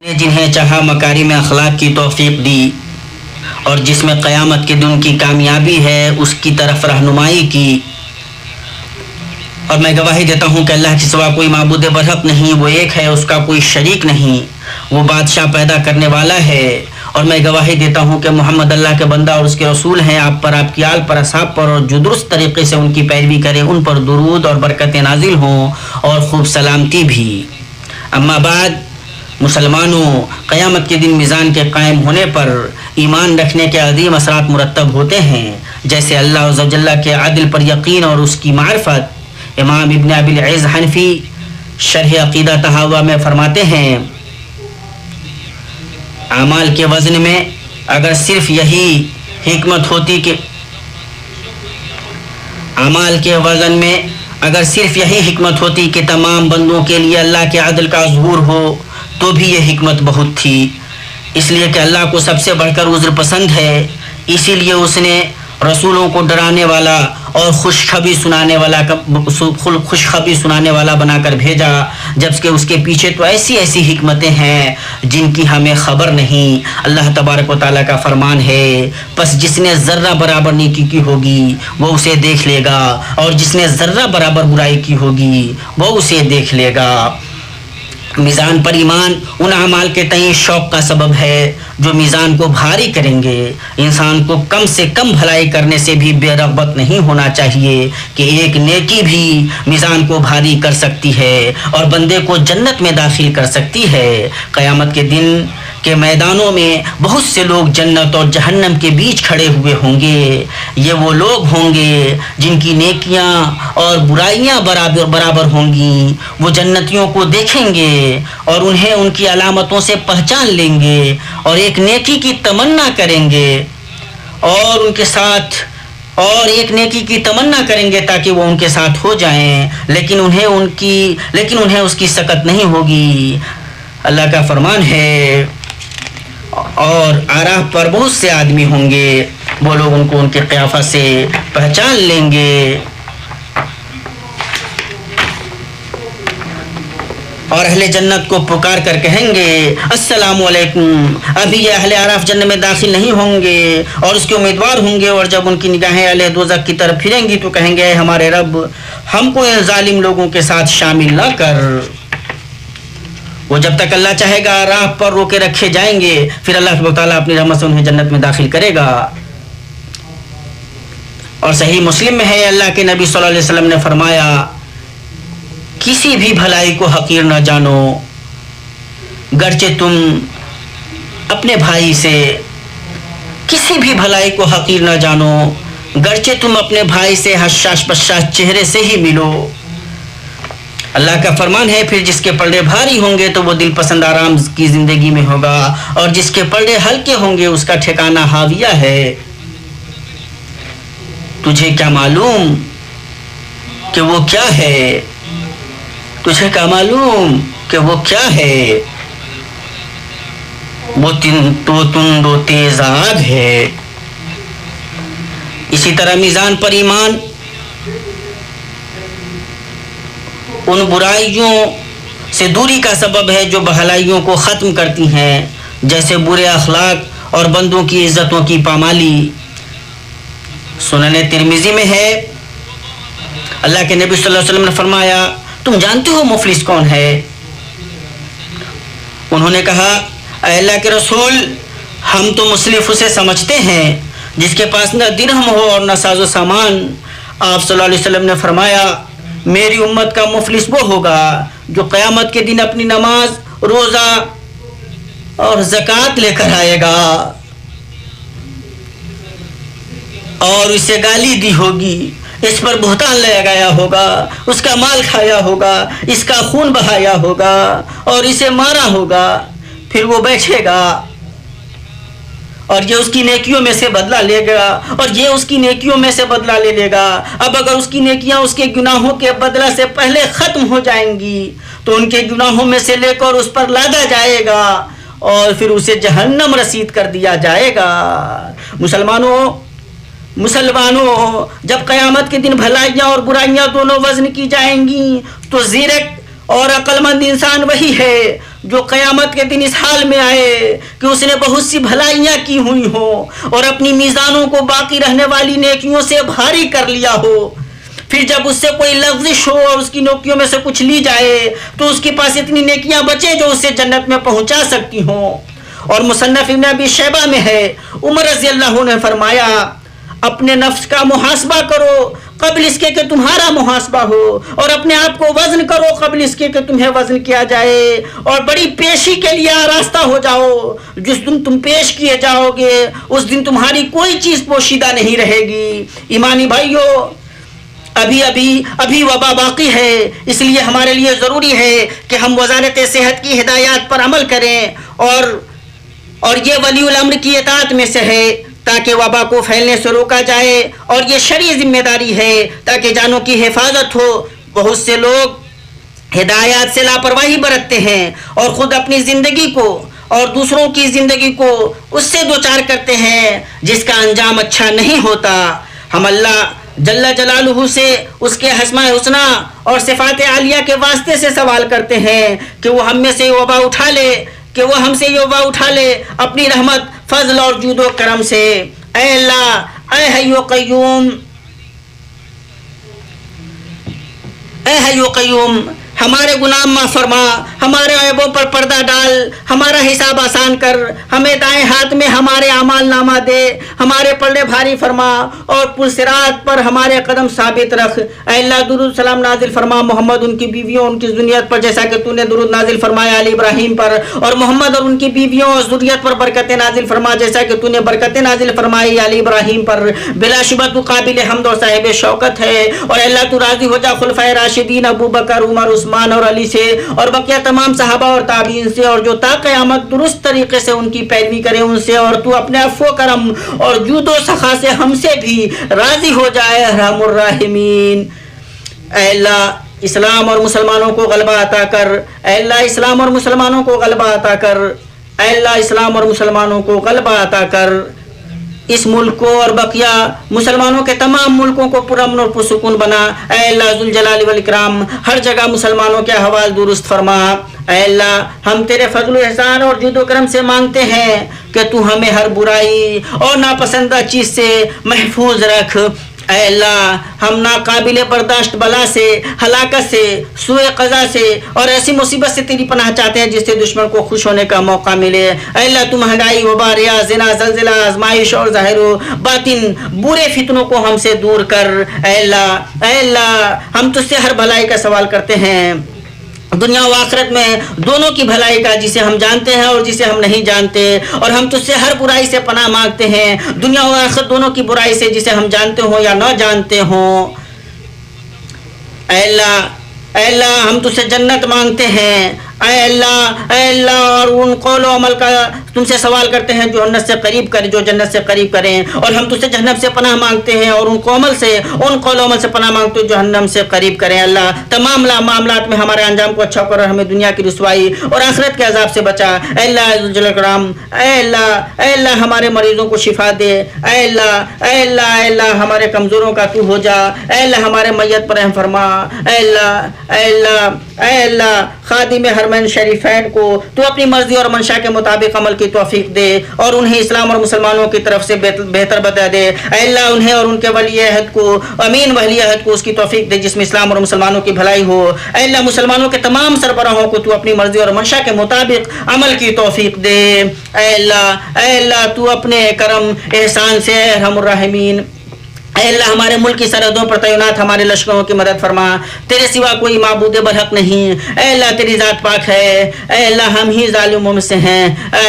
نے جنہیں چاہا مکارم اخلاق کی توفیق دی اور جس میں قیامت کے دن کی کامیابی ہے اس کی طرف رہنمائی کی، اور میں گواہی دیتا ہوں کہ اللہ کے سوا کوئی معبود برحق نہیں، وہ ایک ہے، اس کا کوئی شریک نہیں، وہ بادشاہ پیدا کرنے والا ہے، اور میں گواہی دیتا ہوں کہ محمد اللہ کے بندہ اور اس کے رسول ہیں۔ آپ پر، آپ کی آل پر، اصحاب پر اور جو درست طریقے سے ان کی پیروی کرے ان پر درود اور برکتیں نازل ہوں اور خوب سلامتی بھی۔ اما بعد، مسلمانوں، قیامت کے دن میزان کے قائم ہونے پر ایمان رکھنے کے عظیم اثرات مرتب ہوتے ہیں، جیسے اللہ عز و جل کے عدل پر یقین اور اس کی معرفت۔ امام ابن ابی العز حنفی شرح عقیدہ طحاویہ میں فرماتے ہیں، اعمال کے وزن میں اگر صرف یہی حکمت ہوتی کہ کہ تمام بندوں کے لیے اللہ کے عدل کا ظہور ہو تو بھی یہ حکمت بہت تھی، اس لیے کہ اللہ کو سب سے بڑھ کر عذر پسند ہے، اسی لیے اس نے رسولوں کو ڈرانے والا اور خوشخبری سنانے والا بنا کر بھیجا، جبکہ اس کے پیچھے تو ایسی ایسی حکمتیں ہیں جن کی ہمیں خبر نہیں۔ اللہ تبارک و تعالیٰ کا فرمان ہے، پس جس نے ذرہ برابر نیکی کی ہوگی وہ اسے دیکھ لے گا، اور جس نے ذرہ برابر برائی کی ہوگی وہ اسے دیکھ لے گا۔ میزان پر ایمان ان اعمال کے تئیں شوق کا سبب ہے جو میزان کو بھاری کریں گے۔ انسان کو کم سے کم بھلائی کرنے سے بھی بے رغبت نہیں ہونا چاہیے کہ ایک نیکی بھی میزان کو بھاری کر سکتی ہے اور بندے کو جنت میں داخل کر سکتی ہے۔ قیامت کے دن کے میدانوں میں بہت سے لوگ جنت اور جہنم کے بیچ کھڑے ہوئے ہوں گے۔ یہ وہ لوگ ہوں گے جن کی نیکیاں اور برائیاں برابر ہوں گی۔ وہ جنتیوں کو دیکھیں گے اور انہیں ان کی علامتوں سے پہچان لیں گے اور ایک نیکی کی تمنا کریں گے اور ان کے ساتھ ایک نیکی کی تمنا کریں گے تاکہ وہ ان کے ساتھ ہو جائیں، لیکن انہیں اس کی سکت نہیں ہوگی۔ اللہ کا فرمان ہے، اور آراہ پر بہت سے آدمی ہوں گے، وہ لوگ ان کو ان کے قیافہ سے پہچان لیں گے، اور اہل جنت کو پکار کر کہیں گے السلام علیکم۔ ابھی یہ اہل آراف جنت میں داخل نہیں ہوں گے اور اس کے امیدوار ہوں گے، اور جب ان کی نگاہیں اہل دوزخ کی طرف پھریں گی تو کہیں گے اے ہمارے رب، ہم کو ان ظالم لوگوں کے ساتھ شامل نہ کر۔ وہ جب تک اللہ چاہے گا راہ پر روکے رکھے جائیں گے، پھر اللہ تعالیٰ اپنی رحمت سے انہیں جنت میں داخل کرے گا۔ اور صحیح مسلم میں ہے، اللہ کے نبی صلی اللہ علیہ وسلم نے فرمایا، کسی بھی بھلائی کو حقیر نہ جانو، گرچہ تم اپنے بھائی سے کسی بھی بھلائی کو حقیر نہ جانو، گرچہ تم اپنے بھائی سے حشاش بشاش چہرے سے ہی ملو۔ اللہ کا فرمان ہے، پھر جس کے پلڑے بھاری ہوں گے تو وہ دل پسند آرام کی زندگی میں ہوگا، اور جس کے پلڑے ہلکے ہوں گے اس کا ٹھکانہ ہاویہ ہے۔ تجھے کیا معلوم کہ وہ کیا ہے؟ تجھے کیا معلوم کہ وہ کیا ہے؟ وہ تند و تیز آگ ہے۔ اسی طرح میزان پر ایمان ان برائیوں سے دوری کا سبب ہے جو بھلائیوں کو ختم کرتی ہیں، جیسے برے اخلاق اور بندوں کی عزتوں کی پامالی۔ سنن ترمذی میں ہے، اللہ کے نبی صلی اللہ علیہ وسلم نے فرمایا، تم جانتے ہو مفلس کون ہے؟ انہوں نے کہا، اے اللہ کے رسول، ہم تو مصلف اسے سمجھتے ہیں جس کے پاس نہ درہم ہو اور نہ ساز و سامان۔ آپ صلی اللہ علیہ وسلم نے فرمایا، میری امت کا مفلس وہ ہوگا جو قیامت کے دن اپنی نماز، روزہ اور زکوٰۃ لے کر آئے گا اور اسے گالی دی ہوگی، اس پر بہتان لگایا ہوگا، اس کا مال کھایا ہوگا، اس کا خون بہایا ہوگا اور اسے مارا ہوگا، پھر وہ بیٹھے گا اور یہ اس کی نیکیوں میں سے بدلہ لے گا اور یہ اس کی نیکیوں میں سے بدلہ لے لے گا۔ اب اگر اس کی نیکیاں اس کے گناہوں کے بدلہ سے پہلے ختم ہو جائیں گی تو ان کے گناہوں میں سے لے کر اس پر لادا جائے گا اور پھر اسے جہنم رسید کر دیا جائے گا۔ مسلمانوں، جب قیامت کے دن بھلائیاں اور برائیاں دونوں وزن کی جائیں گی تو زیرک اور عقل مند انسان وہی ہے جو قیامت کے دن اس حال میں آئے کہ اس نے بہت سی بھلائیاں کی ہوئی ہوں اور اپنی میزانوں کو باقی رہنے والی نیکیوں سے بھاری کر لیا ہو، پھر جب اس سے کوئی لغزش ہو اور اس کی نیکیوں میں سے کچھ لی جائے تو اس کے پاس اتنی نیکیاں بچے جو اسے جنت میں پہنچا سکتی ہوں۔ اور مصنف ابن ابی شیبہ میں ہے، عمر رضی اللہ عنہ نے فرمایا اپنے نفس کا محاسبہ کرو قبل اس کے کہ تمہارا محاسبہ ہو، اور اپنے آپ کو وزن کرو قبل اس کے کہ تمہیں وزن کیا جائے، اور بڑی پیشی کے لیے آراستہ ہو جاؤ، جس دن تم پیش کیے جاؤ گے اس دن تمہاری کوئی چیز پوشیدہ نہیں رہے گی۔ ایمانی بھائیو، ابھی وبا باقی ہے، اس لیے ہمارے لیے ضروری ہے کہ ہم وزارت صحت کی ہدایات پر عمل کریں اور یہ ولی الامر کی اطاعت میں سے ہے تاکہ وبا کو پھیلنے سے روکا جائے، اور یہ شرعی ذمہ داری ہے تاکہ جانوں کی حفاظت ہو۔ بہت سے لوگ ہدایات سے لاپرواہی برتتے ہیں اور خود اپنی زندگی کو اور دوسروں کی زندگی کو اس سے دوچار کرتے ہیں جس کا انجام اچھا نہیں ہوتا۔ ہم اللہ جل جلالہ سے اس کے اسماء الحسنی اور صفات عالیہ کے واسطے سے سوال کرتے ہیں کہ وہ ہم میں سے وبا اٹھا لے، کہ وہ ہم سے یہ وبا اٹھا لے اپنی رحمت، فضل اور جود و کرم سے۔ اے اللہ، اے حی و قیوم، اے حی و قیوم، ہمارے گناہ معاف فرما، ہمارے عیبوں پر پردہ ڈال، ہمارا حساب آسان کر، ہمیں دائیں ہاتھ میں ہمارے اعمال نامہ دے، ہمارے پلڑے بھاری فرما اور پل صراط پر ہمارے قدم ثابت رکھ۔ اے اللہ، درود سلام نازل فرما محمد، ان کی بیویوں، ان کی ذریت پر، جیسا کہ تو نے درود نازل فرمایا علی ابراہیم پر، اور محمد اور ان کی بیویوں اور ذریت پر برکت نازل فرما جیسا کہ تو نے برکت نازل فرمائی علی ابراہیم پر۔ بلا شبہ تو قابل حمد اور صاحب شوکت ہے، اور اللہ تو راضی ہو جا خلفائے راشدین ابو بکر، عمر، عثمان اور علی سے، اور بقیہ تمام صحابہ اور تابعین سے، اور جو تا قیامت درست طریقے سے ان کی پیروی کرے ان سے، اور تو اپنے عفو و کرم اور جود و سخا سے ہم سے بھی راضی ہو جائے ارحم الراحمین۔ اے اللہ، اسلام اور مسلمانوں کو غلبہ عطا کر، اے اللہ اسلام اور مسلمانوں کو غلبہ عطا کر، اے اللہ اسلام اور مسلمانوں کو غلبہ عطا کر۔ اس ملک کو اور بقیہ مسلمانوں کے تمام ملکوں کو پرامن اور پرسکون بنا۔ اے اللہ ذوالجلال والاکرام، ہر جگہ مسلمانوں کے احوال درست فرما۔ اے اللہ، ہم تیرے فضل و احسان اور جود و کرم سے مانگتے ہیں کہ تو ہمیں ہر برائی اور ناپسندہ چیز سے محفوظ رکھ۔ اے اللہ، ہم ناقابل برداشت بلا سے، ہلاکت سے، سوء قضا سے اور ایسی مصیبت سے تیری پناہ چاہتے ہیں جس سے دشمن کو خوش ہونے کا موقع ملے۔ اے اللہ، تو مہنگائی، وبا، ریا، زنا، زلزلہ، آزمائش اور ظاہر و باطن برے فتنوں کو ہم سے دور کر۔ اے اللہ، ہم تجھ سے ہر بھلائی کا سوال کرتے ہیں، دنیا و آخرت میں دونوں کی بھلائی کا، جسے ہم جانتے ہیں اور جسے ہم نہیں جانتے، اور ہم تجھ سے ہر برائی سے پناہ مانگتے ہیں، دنیا و آخرت دونوں کی برائی سے، جسے ہم جانتے ہوں یا نہ جانتے ہوں۔ اے اللہ، ہم تجھ سے جنت مانگتے ہیں۔ اے اللہ، اور ان قول و عمل کا تم سے سوال کرتے ہیں جو جنت سے قریب کریں، اور ہم تجھ سے جہنم سے پناہ مانگتے ہیں، اور ان قول و عمل سے پناہ مانگتے ہیں جو جہنم سے قریب کریں۔ اللہ، تمام معاملات میں ہمارے انجام کو اچھا کر، ہمیں دنیا کی رسوائی اور آخرت کے عذاب سے بچا۔ اے اللہ ذوالجلال والاکرام، اے اللہ ہمارے مریضوں کو شفا دے۔ اے اللہ ہمارے کمزوروں کا تو ہو جا۔ اے اللہ ہمارے میت پر رحم فرما۔ اے اللہ خادم حرمین شریفین کو تو اپنی مرضی اور منشا کے مطابق عمل کی توفیق دے، اور انہیں اسلام اور مسلمانوں کی طرف سے بہتر بتا دے۔ اے اللہ انہیں اور ان کے ولی عہد کو، امین ولی عہد کو اس کی توفیق دے جس میں اسلام اور مسلمانوں کی بھلائی ہو۔ اے اللہ مسلمانوں کے تمام سربراہوں کو تو اپنی مرضی اور منشا کے مطابق عمل کی توفیق دے۔ اے اللہ تو اپنے کرم احسان سے ارحم الراحمین، اے اللہ ہمارے ملک کی سرحدوں پر تعینات ہمارے لشکروں کی مدد فرما۔ تیرے سوا کوئی معبود برحق نہیں۔ اے اللہ تیری ذات پاک ہے۔ اے اللہ ہم ہی ظالموں میں سے ہیں۔ اے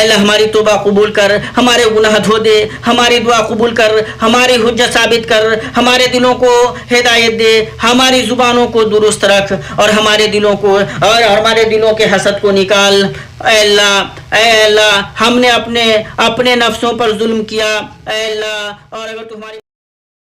اللہ ہماری توبہ قبول کر، ہمارے گناہ دھو دے، ہماری دعا قبول کر، ہماری حجت ثابت کر، ہمارے دلوں کو ہدایت دے، ہماری زبانوں کو درست رکھ، اور ہمارے دلوں کے حسد کو نکال۔ اے اللہ ہم نے اپنے نفسوں پر ظلم کیا۔ اے اللہ، اور اگر تمہاری